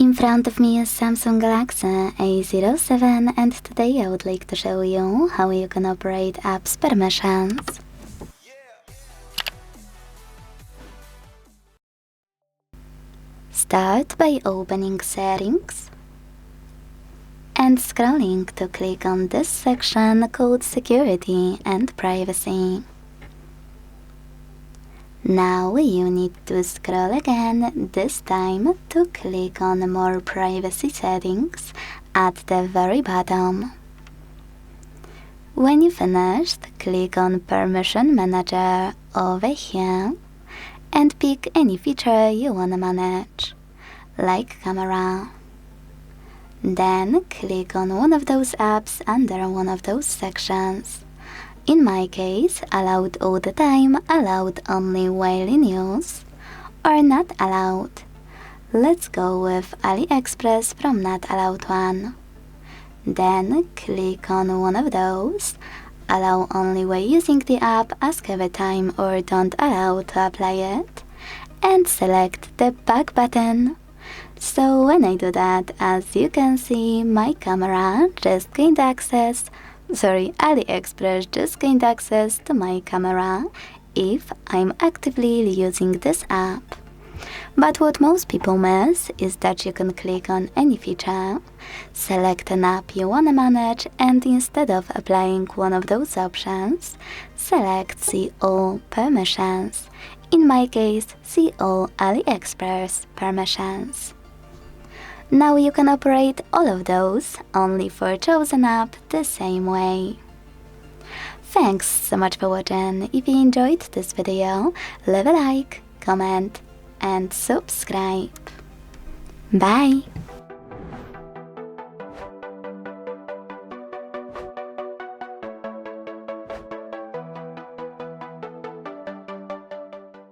In front of me is Samsung Galaxy A07 and today I would like to show you how you can operate apps permissions. Start by opening Settings and scrolling to click on this section called Security and Privacy. Now you need to scroll again, this time to click on More Privacy Settings at the very bottom. When you finished, click on Permission Manager over here and pick any feature you wanna manage, like camera. Then click on one of those apps under one of those sections. In my case, allowed all the time, allowed only while in use, or not allowed. Let's go with AliExpress from not allowed one. Then click on one of those, allow only while using the app, ask every time or don't allow to apply it, and select the back button. So when I do that, as you can see, my camera just gained access, AliExpress just gained access to my camera if I'm actively using this app. But what most people miss is that you can click on any feature, select an app you wanna manage, and instead of applying one of those options, select See All Permissions. In my case, See All AliExpress Permissions. Now you can operate all of those, only for chosen app, the same way. Thanks so much for watching. If you enjoyed this video, leave a like, comment and subscribe. Bye!